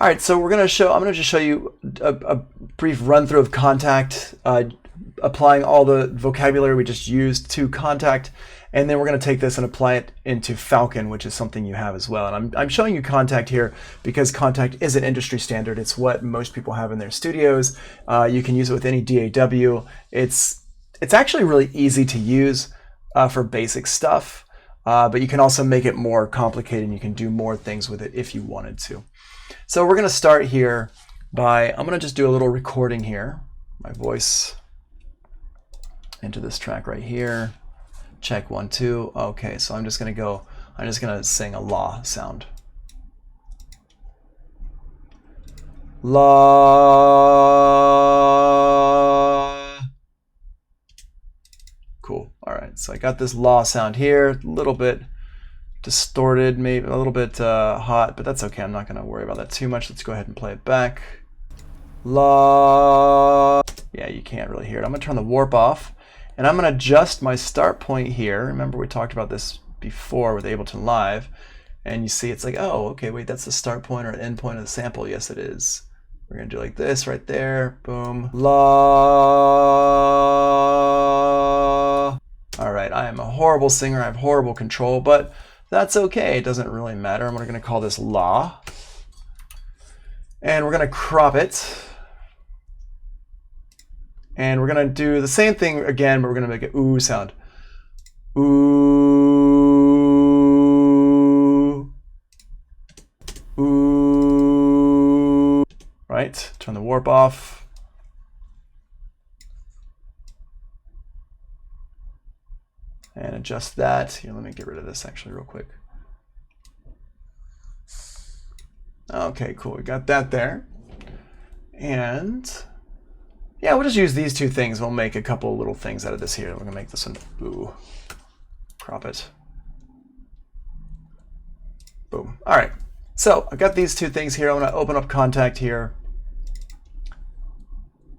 All right, so I'm going to just show you a brief run through of Kontakt, applying all the vocabulary we just used to Kontakt, and then we're going to take this and apply it into Falcon, which is something you have as well. And I'm showing you Kontakt here because Kontakt is an industry standard. It's what most people have in their studios. You can use it with any DAW. It's actually really easy to use for basic stuff, but you can also make it more complicated and you can do more things with it if you wanted to. So we're going to start here by, I'm going to just do a little recording here, my voice into this track right here. Check 1, 2. Okay, so I'm just going to sing a la sound. La. Cool. All right, so I got this la sound here, a little bit distorted, maybe a little bit hot, but that's okay. I'm not going to worry about that too much. Let's go ahead and play it back. La. Yeah, you can't really hear it. I'm going to turn the warp off, and I'm going to adjust my start point here. Remember, we talked about this before with Ableton Live, and you see it's like, oh, okay, wait, that's the start point or end point of the sample. Yes, it is. We're going to do like this right there. Boom. La. All right, I am a horrible singer. I have horrible control, but that's okay. It doesn't really matter. I'm going to call this la. And we're going to crop it. And we're going to do the same thing again, but we're going to make an ooh sound. Ooh. Ooh. Right? Turn the warp off. And adjust that. Here, let me get rid of this actually real quick. Okay, cool. We got that there. And yeah, we'll just use these two things. We'll make a couple little things out of this here. We're gonna make this one, ooh, crop it. Boom. All right. So I got these two things here. I'm gonna open up Kontakt here.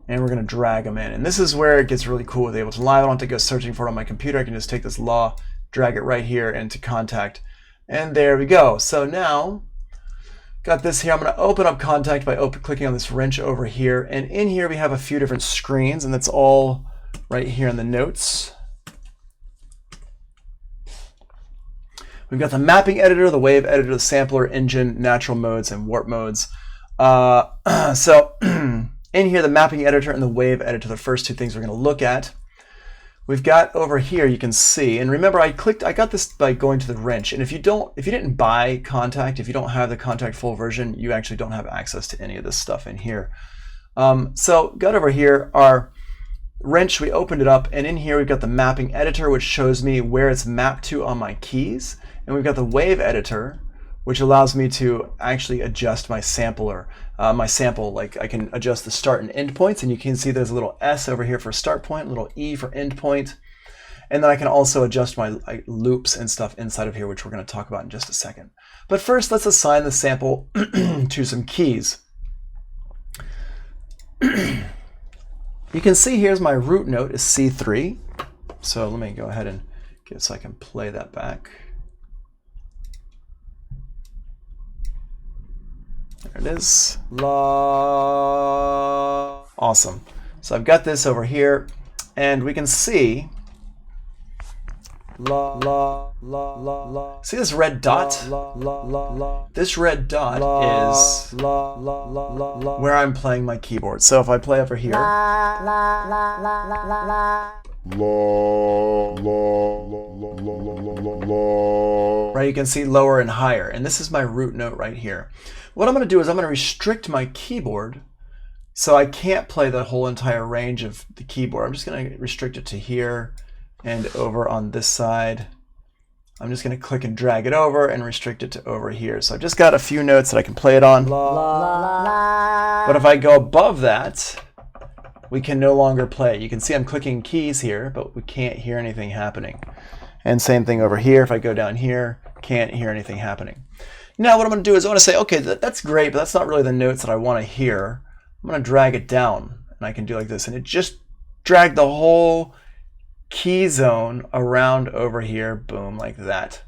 And we're going to drag them in. And this is where it gets really cool with Ableton Live. I don't have to go searching for it on my computer. I can just take this law, drag it right here into Kontakt. And there we go. So now, got this here. I'm going to open up Kontakt by clicking on this wrench over here. And in here we have a few different screens, and that's all right here in the notes. We've got the mapping editor, the wave editor, the sampler, engine, natural modes, and warp modes. In here, the mapping editor and the wave editor, the first two things we're going to look at. We've got over here, you can see, and remember I got this by going to the wrench. And if you didn't buy Kontakt, if you don't have the Kontakt full version, you actually don't have access to any of this stuff in here. So got over here, our wrench, we opened it up, and in here we've got the mapping editor, which shows me where it's mapped to on my keys. And we've got the wave editor, which allows me to actually adjust my sampler, my sample. Like I can adjust the start and end points, and you can see there's a little S over here for start point, a little E for end point. And then I can also adjust my loops and stuff inside of here, which we're going to talk about in just a second. But first, let's assign the sample to some keys. You can see here's my root note is C3. So let me go ahead and get it so I can play that back. There it is. La. Awesome. So I've got this over here, and we can see la la la la la. See this red dot? La la la la. This red dot is la la la la la where I'm playing my keyboard. So if I play over here, la la la la la la la. La, la, la, la, la, la, la. Right, you can see lower and higher, and this is my root note right here. What I'm going to do is I'm going to restrict my keyboard so I can't play the whole entire range of the keyboard. I'm just going to restrict it to here and over on this side. I'm just going to click and drag it over and restrict it to over here. So I've just got a few notes that I can play it on. La, la, la. But if I go above that, we can no longer play. You can see I'm clicking keys here, but we can't hear anything happening. And same thing over here. If I go down here, can't hear anything happening. Now what I'm going to do is I want to say, okay, that's great, but that's not really the notes that I want to hear. I'm going to drag it down, and I can do like this, and it just dragged the whole key zone around over here, boom, like that.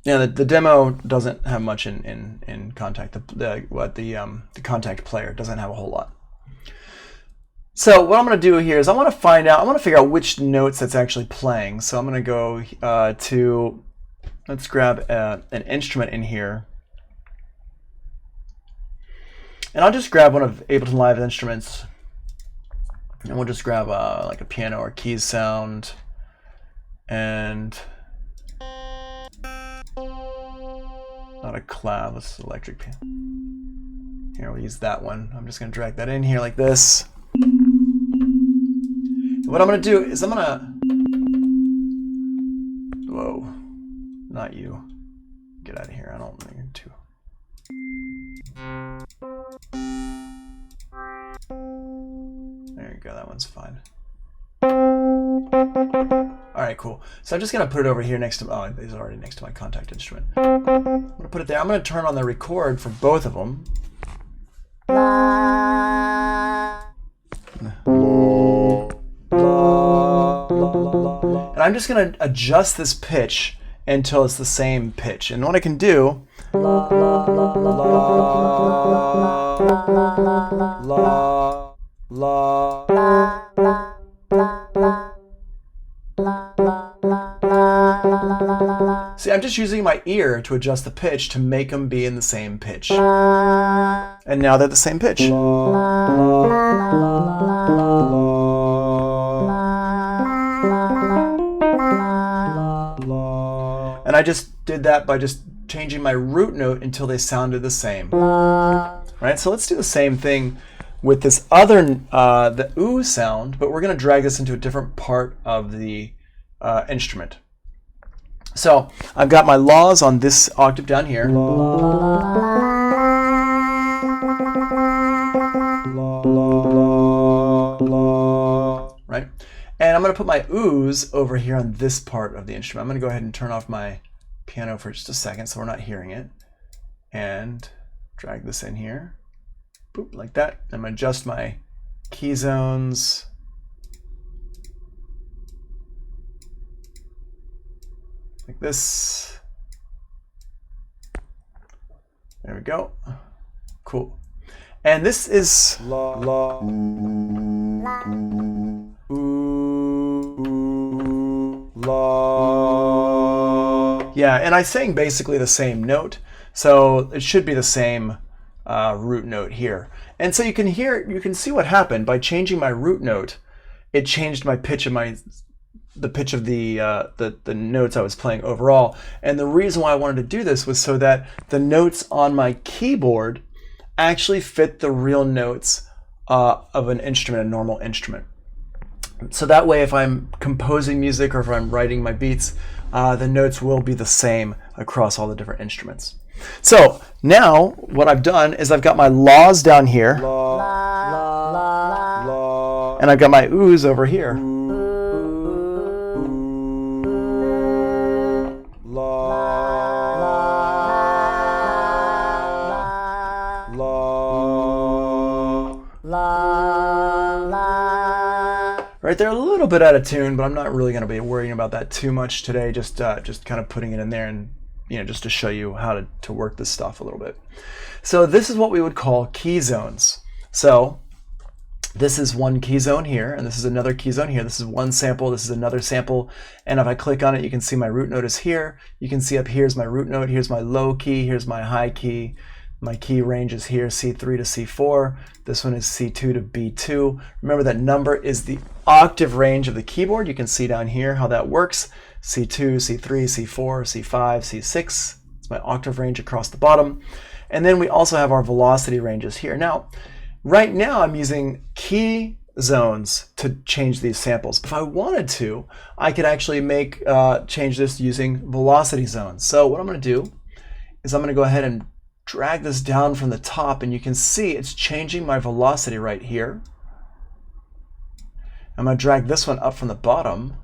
Yeah, the demo doesn't have much in Kontakt. The Kontakt player doesn't have a whole lot. So what I'm going to do here is I want to figure out which notes that's actually playing. So I'm going to go to, let's grab an instrument in here. And I'll just grab one of Ableton Live instruments. And we'll just grab like a piano or keys sound. And not a clav, it's electric piano. Here, we'll use that one. I'm just going to drag that in here like this. And what I'm going to do is I'm going to... Whoa. Not you. Get out of here. I don't want you to. There you go. That one's fine. All right, cool. So I'm just going to put it over here next to... Oh, it's already next to my Kontakt instrument. I'm going to put it there. I'm going to turn on the record for both of them. And I'm just going to adjust this pitch until it's the same pitch. And what I can do... See, I'm just using my ear to adjust the pitch to make them be in the same pitch. And now they're the same pitch. And I just did that by just changing my root note until they sounded the same. Right? So let's do the same thing with this other, the ooh sound, but we're going to drag this into a different part of the instrument. So I've got my laws on this octave down here. Right? And I'm going to put my oohs over here on this part of the instrument. I'm going to go ahead and turn off my piano for just a second so we're not hearing it. And drag this in here. Boop, like that. I'm going to adjust my key zones. Like this. There we go. Cool. And this is la la ooh, la. Yeah, and I sang basically the same note, so it should be the same root note here. And so you can see what happened by changing my root note. It changed my pitch of the pitch of the notes I was playing overall. And the reason why I wanted to do this was so that the notes on my keyboard actually fit the real notes of an instrument, a normal instrument. So that way, if I'm composing music or if I'm writing my beats, the notes will be the same across all the different instruments. So now what I've done is I've got my laws down here, and I've got my oohs over here. Right, they're a little bit out of tune, but I'm not really going to be worrying about that too much today. Just kind of putting it in there, and just to show you how to work this stuff a little bit. So this is what we would call key zones. So this is one key zone here, and this is another key zone here. This is one sample. This is another sample. And if I click on it, you can see my root note is here. You can see up here's my root note. Here's my low key. Here's my high key. My key range is here, C3 to C4. This one is C2 to B2. Remember that number is the octave range of the keyboard. You can see down here how that works. C2, C3, C4, C5, C6. It's my octave range across the bottom. And then we also have our velocity ranges here. Now, right now I'm using key zones to change these samples. If I wanted to, I could actually change this using velocity zones. So what I'm going to do is I'm going to go ahead and drag this down from the top, and you can see it's changing my velocity right here. I'm going to drag this one up from the bottom.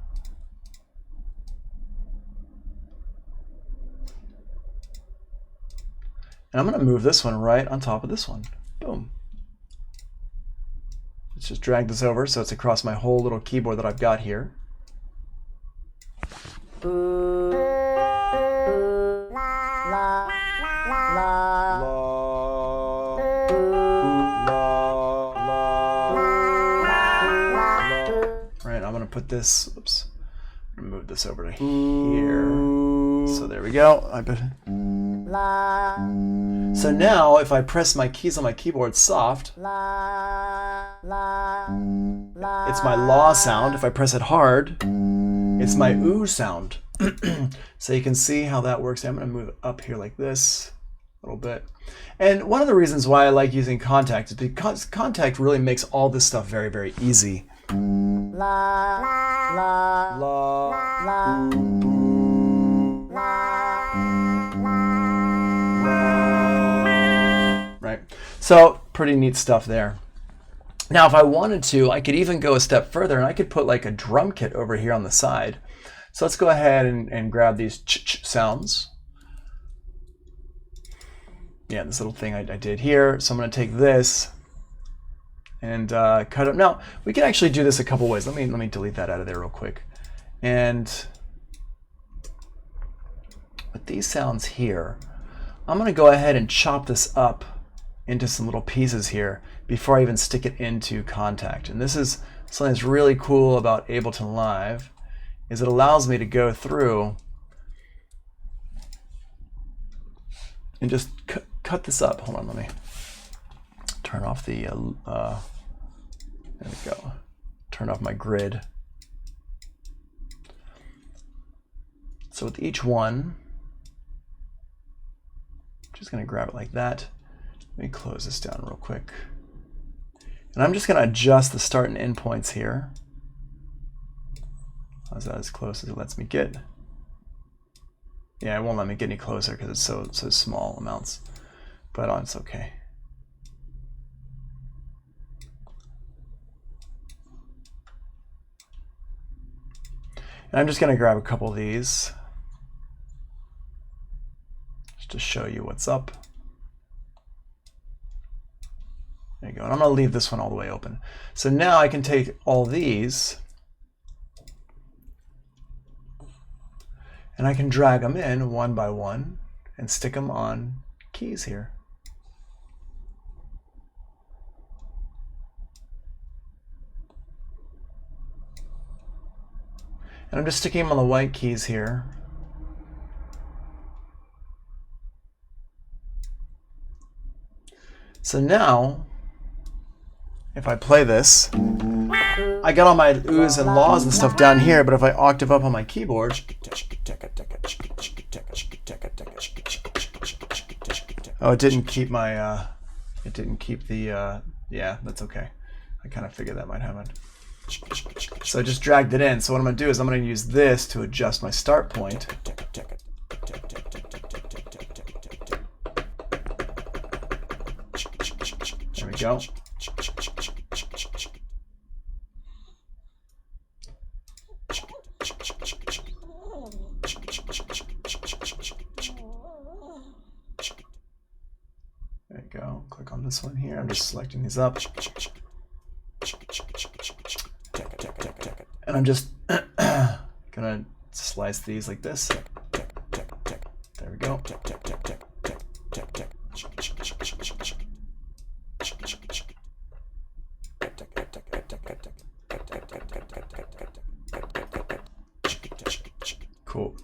And I'm going to move this one right on top of this one. Boom. Let's just drag this over so it's across my whole little keyboard that I've got here. Right, I'm going to put this, oops, I'm going to move this over to here. So there we go. So now if I press my keys on my keyboard soft, it's my la sound. If I press it hard, it's my oo sound. So you can see how that works. I'm going to move it up here like this a little bit. And one of the reasons why I like using Kontakt is because Kontakt really makes all this stuff very, very easy. Right. So pretty neat stuff there. Now, if I wanted to, I could even go a step further and I could put like a drum kit over here on the side. So let's go ahead and grab these ch-ch sounds. Yeah, this little thing I did here. So I'm going to take this and cut it. Now, we can actually do this a couple ways. Let me delete that out of there real quick. And with these sounds here, I'm going to go ahead and chop this up into some little pieces here before I even stick it into Kontakt. And this is something that's really cool about Ableton Live, is it allows me to go through and just cut this up. Hold on, let me turn off the, there we go. Turn off my grid. So with each one, I'm just gonna grab it like that. Let me close this down real quick. And I'm just gonna adjust the start and end points here. How's that as close as it lets me get? Yeah, it won't let me get any closer because it's so small amounts, but it's okay. And I'm just going to grab a couple of these just to show you what's up. There you go. And I'm going to leave this one all the way open. So now I can take all these and I can drag them in one by one and stick them on keys here. And I'm just sticking them on the white keys here. So now, if I play this, I got all my oohs and laws and stuff down here, but if I octave up on my keyboard, oh, it didn't keep my, it didn't keep the, yeah, that's okay. I kind of figured that might happen. So I just dragged it in. So what I'm going to do is I'm going to use this to adjust my start point. There we go. There you go. Click on this one here. I'm just selecting these up. And I'm just gonna slice these like this. There we go. Cool.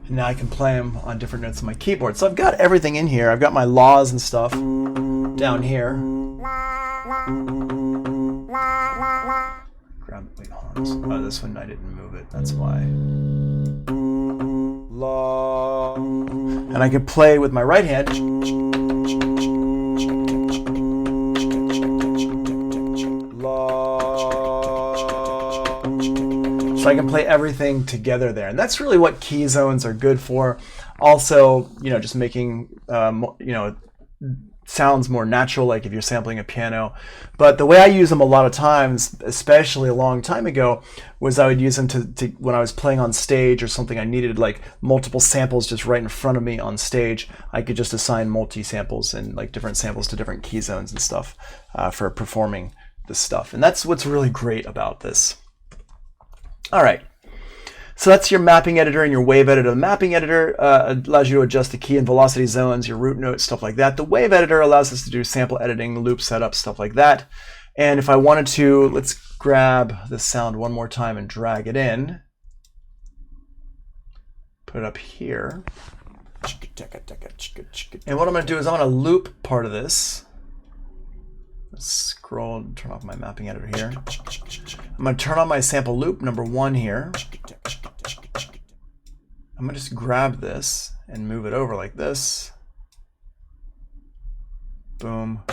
Now I can play them on different notes on my keyboard. So I've got everything in here. I've got my laws and stuff down here. Grab, wait, hold on. Oh, this one I didn't move it. That's why. And I can play with my right hand. So I can play everything together there. And that's really what key zones are good for. Also, you know, just making, you know, sounds more natural, like if you're sampling a piano. But the way I use them a lot of times, especially a long time ago, was I would use them to when I was playing on stage or something, I needed like multiple samples just right in front of me on stage. I could just assign multi-samples and like different samples to different key zones and stuff for performing this stuff. And that's what's really great about this. All right. So that's your mapping editor and your wave editor. The mapping editor allows you to adjust the key and velocity zones, your root notes, stuff like that. The wave editor allows us to do sample editing, loop setup, stuff like that. And if I wanted to, let's grab the sound one more time and drag it in. Put it up here. And what I'm going to do is I'm going to loop part of this. Let's scroll and turn off my mapping editor here. I'm going to turn on my sample loop number 1 here. I'm going to just grab this and move it over like this. Boom.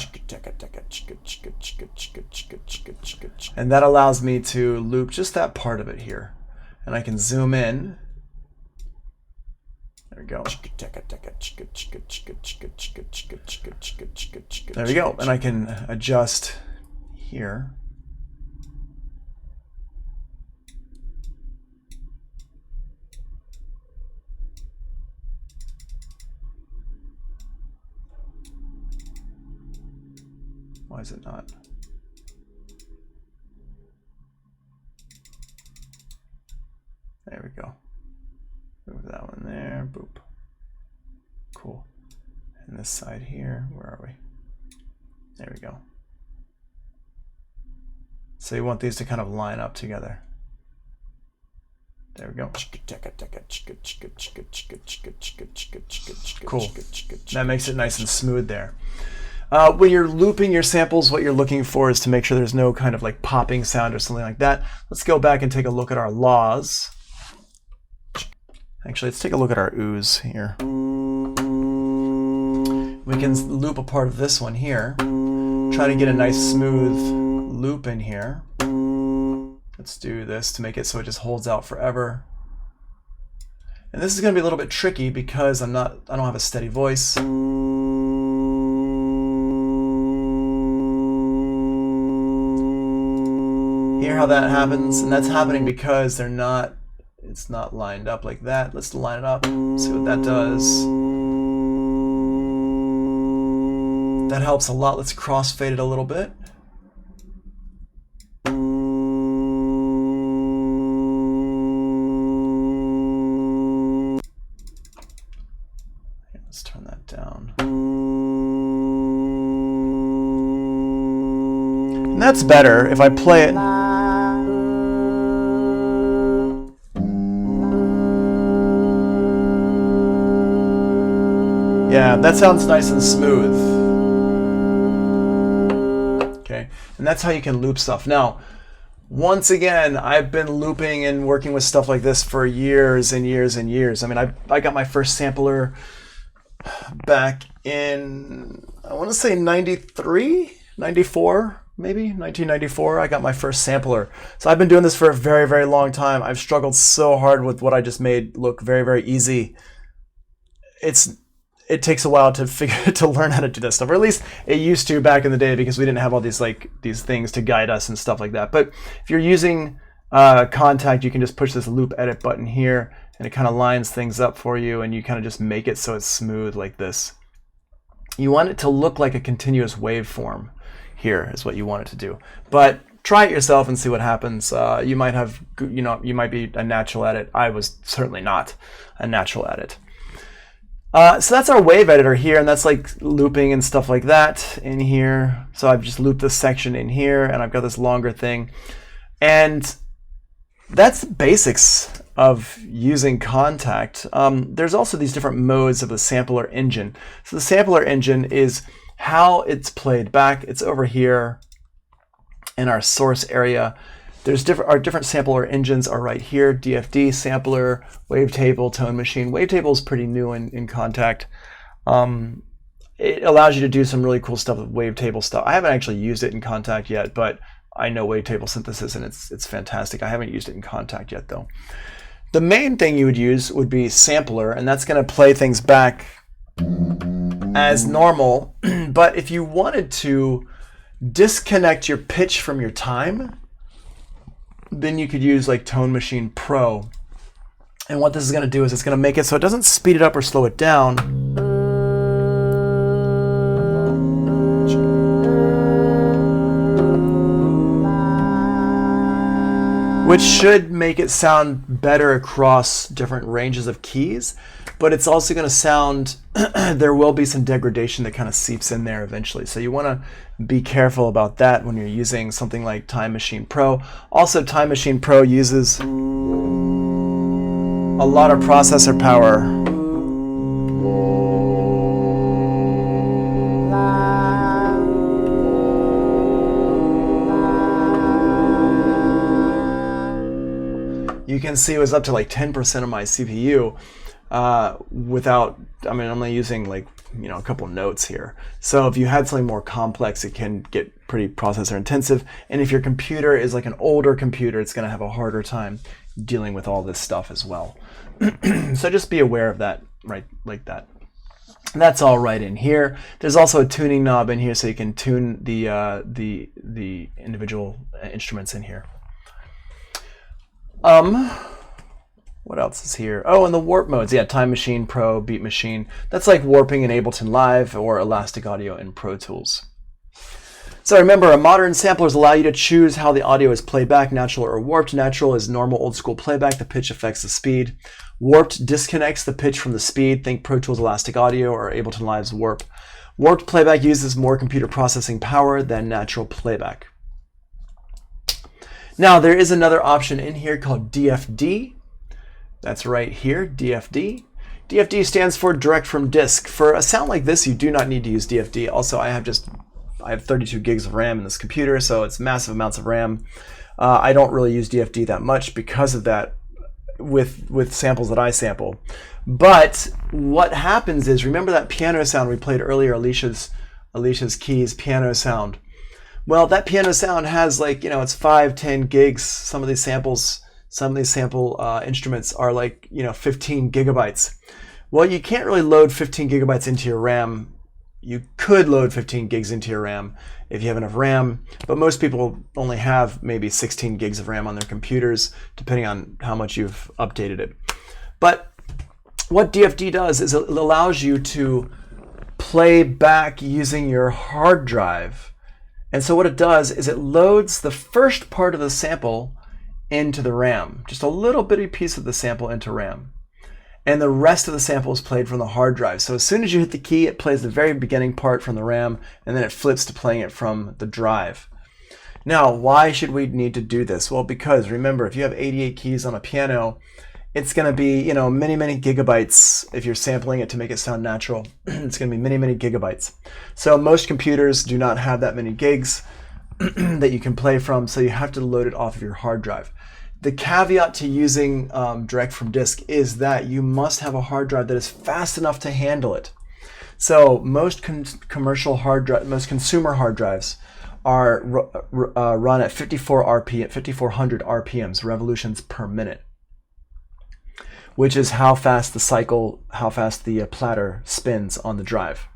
And that allows me to loop just that part of it here. And I can zoom in. There we go. There we go. And I can adjust here. Why is it not? There we go. Move that one there. Boop. Cool. And this side here, where are we? There we go. So you want these to kind of line up together. There we go. Cool. That makes it nice and smooth there. When you're looping your samples, what you're looking for is to make sure there's no kind of like popping sound or something like that. Let's go back and take a look at our laws. Actually, let's take a look at our ooze here. We can loop a part of this one here. Try to get a nice smooth loop in here. Let's do this to make it so it just holds out forever. And this is going to be a little bit tricky because I don't have a steady voice. Hear how that happens? And that's happening because it's not lined up like that. Let's line it up, see what that does. That helps a lot. Let's crossfade it a little bit. Let's turn that down. And that's better if I play it. Yeah, that sounds nice and smooth. Okay, and that's how you can loop stuff. Now, once again, I've been looping and working with stuff like this for years and years and years. I mean, I got my first sampler back in, I want to say 93, 94, maybe 1994. I got my first sampler. So I've been doing this for a very, very long time. I've struggled so hard with what I just made look very, very easy. It takes a while to learn how to do that stuff, or at least it used to back in the day, because we didn't have all these things to guide us and stuff like that. But if you're using Kontakt, you can just push this loop edit button here, and it kind of lines things up for you, and you kind of just make it so it's smooth like this. You want it to look like a continuous waveform. Here is what you want it to do. But try it yourself and see what happens. You might be a natural at it. I was certainly not a natural at it. So that's our wave editor here, and that's like looping and stuff like that in here. So I've just looped this section in here, and I've got this longer thing. And that's the basics of using Kontakt. There's also these different modes of the sampler engine. So the sampler engine is how it's played back. It's over here in our source area. There's our different sampler engines are right here: DFD, sampler, wavetable, tone machine. Wavetable is pretty new in Kontakt. It allows you to do some really cool stuff with wavetable stuff. I haven't actually used it in Kontakt yet, but I know wavetable synthesis, and it's fantastic. I haven't used it in Kontakt yet, though. The main thing you would use would be sampler, and that's going to play things back as normal. But if you wanted to disconnect your pitch from your time, then you could use like Tone Machine Pro. And what this is going to do is it's going to make it so it doesn't speed it up or slow it down. Which should make it sound better across different ranges of keys, but it's also going to sound, there will be some degradation that kind of seeps in there eventually. So you want to be careful about that when you're using something like Time Machine Pro. Also, Time Machine Pro uses a lot of processor power. You can see it was up to like 10% of my CPU without, I mean, I'm only using like, you know, a couple notes here. So if you had something more complex, it can get pretty processor intensive. And if your computer is like an older computer, it's going to have a harder time dealing with all this stuff as well. So just be aware of that, right, like that. And that's all right in here. There's also a tuning knob in here so you can tune the individual instruments in here. What else is here? Oh, and the warp modes. Yeah, Time Machine Pro, Beat Machine. That's like warping in Ableton Live or Elastic Audio in Pro Tools. So remember, modern samplers allow you to choose how the audio is played back, natural or warped. Natural is normal old school playback. The pitch affects the speed. Warped disconnects the pitch from the speed. Think Pro Tools Elastic Audio or Ableton Live's warp. Warped playback uses more computer processing power than natural playback. Now, there is another option in here called DFD. That's right here, DFD. DFD stands for direct from disk. For a sound like this, you do not need to use DFD. Also, I have 32 gigs of RAM in this computer, so it's massive amounts of RAM. I don't really use DFD that much because of that with samples that I sample. But what happens is, remember that piano sound we played earlier, Alicia's keys piano sound. Well, that piano sound has like, you know, it's 5-10 gigs. Some of these samples, some of these sample instruments are like, you know, 15 gigabytes. Well, you can't really load 15 gigabytes into your RAM. You could load 15 gigs into your RAM if you have enough RAM, but most people only have maybe 16 gigs of RAM on their computers, depending on how much you've updated it. But what DFD does is it allows you to play back using your hard drive. And so what it does is it loads the first part of the sample into the RAM, just a little bitty piece of the sample into RAM. And the rest of the sample is played from the hard drive. So as soon as you hit the key, it plays the very beginning part from the RAM, and then it flips to playing it from the drive. Now, why should we need to do this? Well, because remember, if you have 88 keys on a piano, it's going to be, you know, many, many gigabytes. If you're sampling it to make it sound natural, it's going to be many, many gigabytes. So most computers do not have that many gigs that you can play from, so you have to load it off of your hard drive. The caveat to using direct from disk is that you must have a hard drive that is fast enough to handle it. So most consumer hard drives are run at 5400 RPMs, revolutions per minute, which is how fast the platter spins on the drive.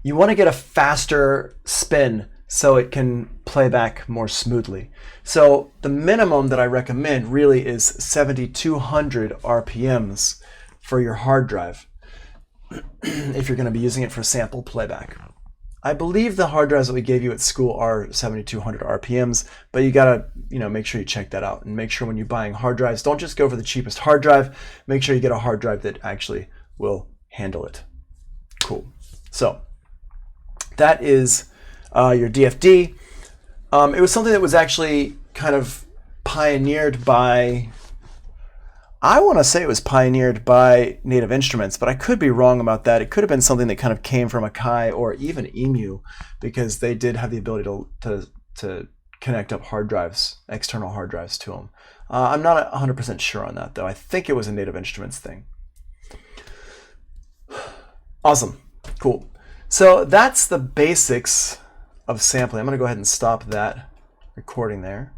You want to get a faster spin so it can play back more smoothly. So the minimum that I recommend really is 7200 RPMs for your hard drive if you're going to be using it for sample playback. I believe the hard drives that we gave you at school are 7200 RPMs, but you gotta, you know, make sure you check that out and make sure when you're buying hard drives, don't just go for the cheapest hard drive. Make sure you get a hard drive that actually will handle it. Cool. So that is your DFD. It was something that was actually kind of pioneered by, I want to say it was pioneered by Native Instruments, but I could be wrong about that. It could have been something that kind of came from Akai or even EMU, because they did have the ability to connect up hard drives, external hard drives to them. I'm not 100% sure on that, though. I think it was a Native Instruments thing. Awesome. Cool. So that's the basics of sampling. I'm going to go ahead and stop that recording there.